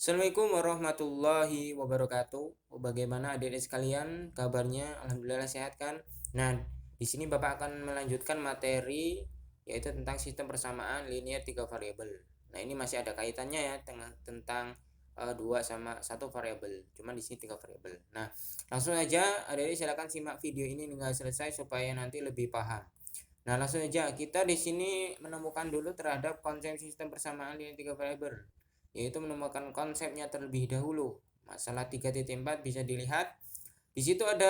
Assalamualaikum warahmatullahi wabarakatuh. Bagaimana adik-adik sekalian kabarnya? Alhamdulillah sehat kan? Nah, di sini Bapak akan melanjutkan materi yaitu tentang sistem persamaan linear tiga variabel. Nah, ini masih ada kaitannya ya tentang dua sama satu variabel. Cuman di sini tiga variabel. Nah, langsung aja adik-adik silakan simak video ini hingga selesai supaya nanti lebih paham. Nah, langsung aja kita di sini menemukan dulu terhadap konsep sistem persamaan linear tiga variabel, yaitu menemukan konsepnya terlebih dahulu. Masalah 3.4 bisa dilihat. Di situ ada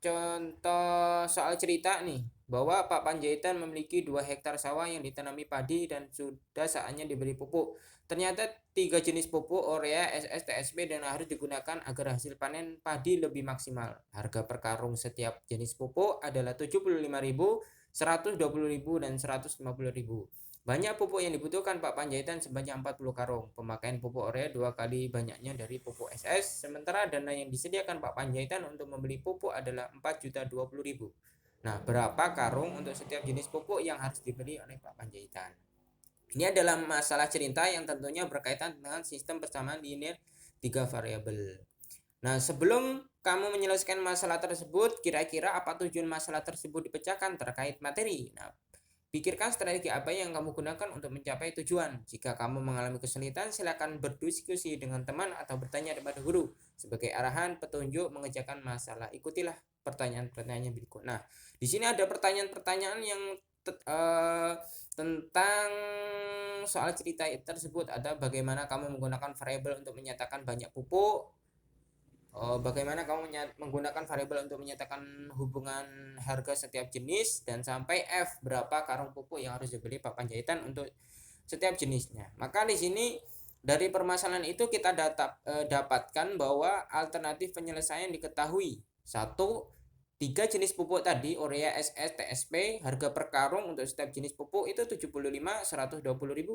contoh soal cerita nih, bahwa Pak Panjaitan memiliki 2 hektar sawah yang ditanami padi dan sudah saatnya diberi pupuk. Ternyata 3 jenis pupuk urea, SS, TSP dan harus digunakan agar hasil panen padi lebih maksimal. Harga per karung setiap jenis pupuk adalah 75.000, 120.000 dan 150.000. Banyak pupuk yang dibutuhkan Pak Panjaitan sebanyak 40 karung. Pemakaian pupuk urea 2 kali banyaknya dari pupuk SS, sementara dana yang disediakan Pak Panjaitan untuk membeli pupuk adalah 4.020.000. Nah, berapa karung untuk setiap jenis pupuk yang harus dibeli oleh Pak Panjaitan? Ini adalah masalah cerita yang tentunya berkaitan dengan sistem persamaan linear 3 variabel. Nah, sebelum kamu menyelesaikan masalah tersebut, kira-kira apa tujuan masalah tersebut dipecahkan terkait materi? Nah, pikirkan strategi apa yang kamu gunakan untuk mencapai tujuan. Jika kamu mengalami kesulitan, silakan berdiskusi dengan teman atau bertanya kepada guru. Sebagai arahan petunjuk mengerjakan masalah, ikutilah pertanyaan-pertanyaan berikut. Nah, di sini ada pertanyaan-pertanyaan yang tentang soal cerita tersebut. Ada bagaimana kamu menggunakan variabel untuk menyatakan banyak pupuk, bagaimana kamu menggunakan variabel untuk menyatakan hubungan harga setiap jenis, dan sampai F, berapa karung pupuk yang harus dibeli Pak Panjaitan untuk setiap jenisnya. Maka di sini dari permasalahan itu kita dapatkan bahwa alternatif penyelesaian diketahui. 1. 3 jenis pupuk tadi, urea, SS, TSP, harga per karung untuk setiap jenis pupuk itu 75, 120.000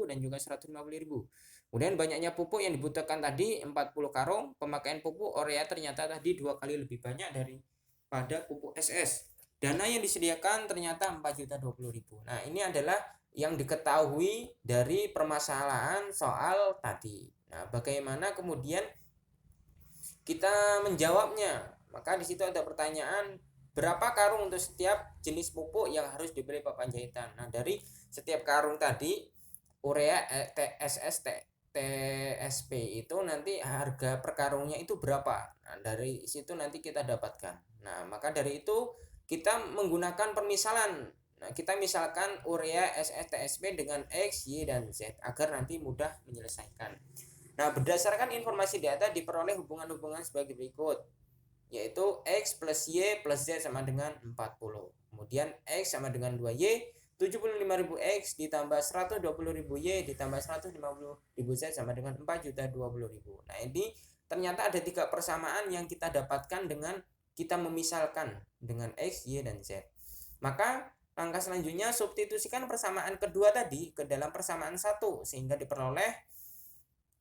dan juga 150.000. Kemudian banyaknya pupuk yang dibutuhkan tadi 40 karung. Pemakaian pupuk urea ternyata tadi 2 kali lebih banyak daripada pupuk SS. Dana yang disediakan ternyata 4.020.000. Nah, ini adalah yang diketahui dari permasalahan soal tadi. Nah, bagaimana kemudian kita menjawabnya? Maka di situ ada pertanyaan, berapa karung untuk setiap jenis pupuk yang harus dibeli Pak Panjaitan? Nah, dari setiap karung tadi urea, TSS, TSP itu nanti harga per karungnya itu berapa? Nah, dari situ nanti kita dapatkan. Nah, maka dari itu kita menggunakan permisalan. Nah, kita misalkan urea, SS, TSP dengan X, Y, dan Z agar nanti mudah menyelesaikan. Nah, berdasarkan informasi data diperoleh hubungan-hubungan sebagai berikut, yaitu X plus Y plus Z sama dengan 40. Kemudian X sama dengan 2Y, 75.000 X ditambah 120.000 Y ditambah 150.000 Z sama dengan 4.020.000. Nah, ini ternyata ada 3 persamaan yang kita dapatkan dengan kita memisalkan dengan X, Y, dan Z. Maka langkah selanjutnya substitusikan persamaan kedua tadi ke dalam persamaan 1 sehingga diperoleh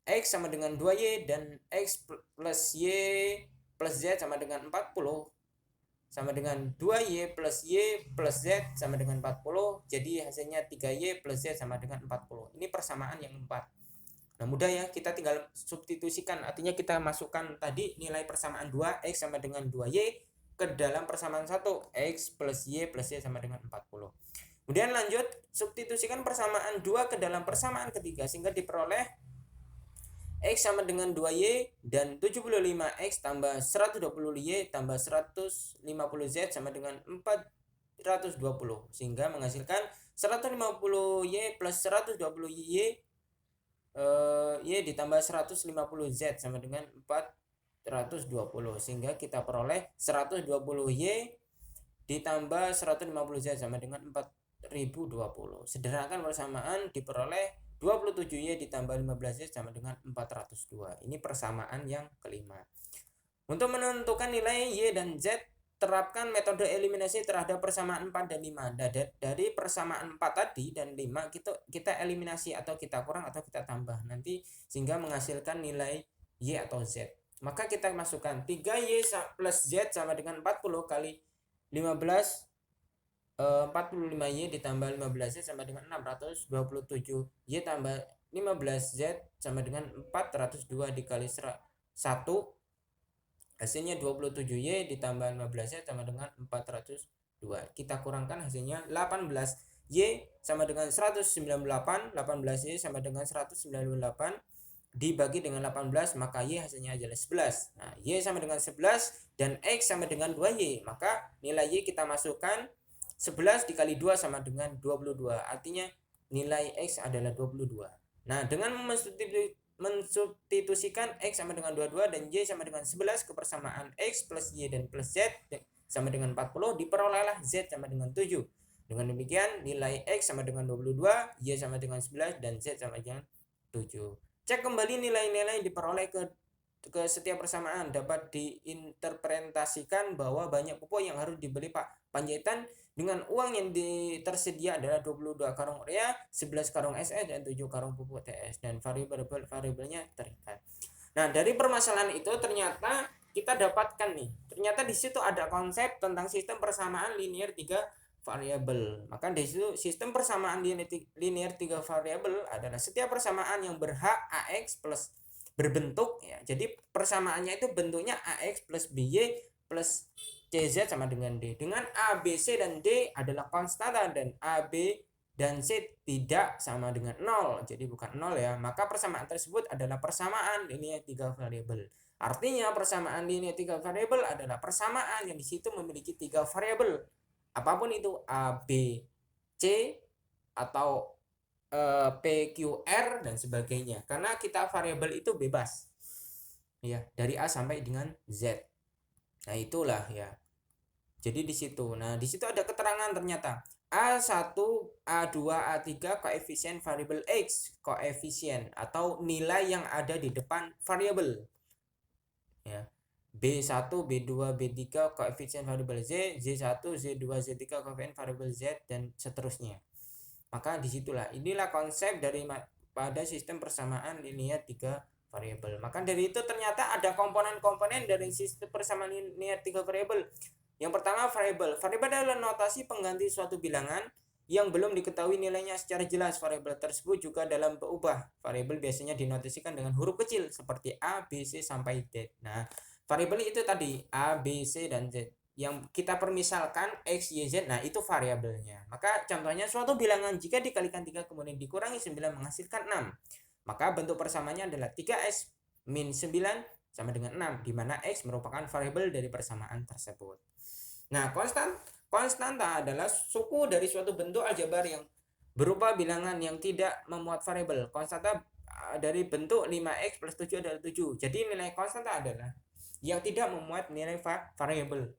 X sama dengan 2Y dan X plus Y plus Z sama dengan 40 sama dengan 2Y plus Y plus Z sama dengan 40. Jadi hasilnya 3Y plus Z sama dengan 40. Ini persamaan yang 4. Nah, mudah ya, kita tinggal substitusikan. Artinya kita masukkan tadi nilai persamaan 2, X sama dengan 2Y ke dalam persamaan 1, X plus Y plus Z sama dengan 40. Kemudian lanjut, substitusikan persamaan 2 ke dalam persamaan ketiga sehingga diperoleh X sama dengan 2Y dan 75X tambah 120Y tambah 150Z sama dengan 420, sehingga menghasilkan 150Y plus 120Y Y ditambah 150Z sama dengan 420, sehingga kita peroleh 120Y ditambah 150Z sama dengan 4020. Sederhanakan persamaan diperoleh 27Y ditambah 15Z sama dengan 402. Ini persamaan yang kelima. Untuk menentukan nilai Y dan Z, terapkan metode eliminasi terhadap persamaan 4 dan 5. Dari persamaan 4 tadi dan 5 kita eliminasi atau kita kurang atau kita tambah nanti sehingga menghasilkan nilai Y atau Z. Maka kita masukkan 3Y plus Z sama dengan 40 kali 15, 45Y ditambah 15Y sama dengan 627. Y tambah 15Z sama dengan 402 dikali 1, hasilnya 27Y ditambah 15Z sama dengan 402. Kita kurangkan hasilnya 18Y sama dengan 198, 18Y sama dengan 198 dibagi dengan 18, maka Y hasilnya adalah 11. Nah, Y sama dengan 11 dan X sama dengan 2Y, maka nilai Y kita masukkan 11 dikali 2 sama dengan 22, artinya nilai X adalah 22. Nah, dengan mensubstitusikan X sama dengan 22 dan Y sama dengan 11 ke persamaan X plus Y dan plus Z sama dengan 40, diperolehlah Z sama dengan 7. Dengan demikian nilai X sama dengan 22, Y sama dengan 11 dan Z sama dengan 7. Cek kembali nilai-nilai yang diperoleh ke setiap persamaan. Dapat diinterpretasikan bahwa banyak pupuk yang harus dibeli Pak Panjaitan dengan uang yang tersedia adalah 22 karung urea, 11 karung SE, dan 7 karung pupuk TS, dan variabelnya terikat. Nah, dari permasalahan itu ternyata kita dapatkan nih, ternyata di situ ada konsep tentang sistem persamaan linear 3 variabel. Maka di situ sistem persamaan linear 3 variabel adalah setiap persamaan yang berhak AX plus berbentuk ya. Jadi persamaannya itu bentuknya AX plus BY plus CZ sama dengan D. Dengan A, B, C dan D adalah konstanta dan A, B dan C tidak sama dengan 0. Jadi bukan 0 ya. Maka persamaan tersebut adalah persamaan linear 3 variabel. Artinya persamaan linear 3 variabel adalah persamaan yang di situ memiliki 3 variabel. Apapun itu A, B, C atau P, Q, R dan sebagainya. Karena kita variabel itu bebas. Ya, dari A sampai dengan Z. Nah, itulah ya. Jadi di situ. Nah, di situ ada keterangan ternyata A1, A2, A3 koefisien variabel X, koefisien atau nilai yang ada di depan variabel. Ya. B1, B2, B3 koefisien variabel Z, Z1, Z2, Z3 koefisien variabel Z dan seterusnya. Maka disitulah inilah konsep dari pada sistem persamaan linear 3 variabel. Maka dari itu ternyata ada komponen-komponen dari sistem persamaan linear 3 variabel. Yang pertama variabel. Variabel adalah notasi pengganti suatu bilangan yang belum diketahui nilainya secara jelas. Variabel tersebut juga dalam berubah. Variabel biasanya dinotasikan dengan huruf kecil seperti A, B, C sampai Z. Nah, variabel itu tadi A, B, C dan Z yang kita permisalkan X, Y, Z. Nah, itu variabelnya. Maka contohnya suatu bilangan jika dikalikan 3 kemudian dikurangi 9 menghasilkan 6. Maka bentuk persamaannya adalah 3X min 9 sama dengan 6, di mana X merupakan variabel dari persamaan tersebut. Nah, konstanta adalah suku dari suatu bentuk aljabar yang berupa bilangan yang tidak memuat variabel. Konstanta dari bentuk 5X plus 7 adalah 7. Jadi nilai konstanta adalah yang tidak memuat nilai variabel.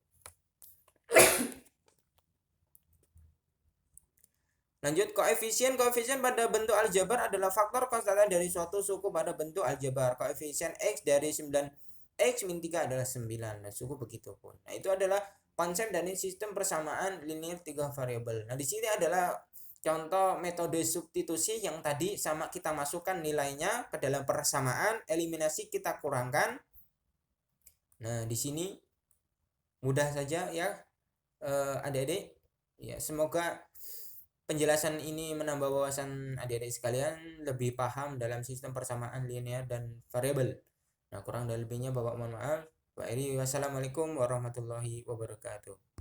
Lanjut, koefisien pada bentuk aljabar adalah faktor konstanta dari suatu suku pada bentuk aljabar. Koefisien X dari 9X min 3 adalah 9. Nah, suku begitu pun. Nah, itu adalah konsep dari sistem persamaan linear 3 variabel. Nah, di sini adalah contoh metode substitusi yang tadi sama kita masukkan nilainya ke dalam persamaan, eliminasi kita kurangkan. Nah, di sini mudah saja ya adik-adik. Ya, semoga penjelasan ini menambah wawasan adik-adik sekalian lebih paham dalam sistem persamaan linear dan variabel. Nah, kurang dan lebihnya Bapak mohon maaf. Wassalamualaikum warahmatullahi wabarakatuh.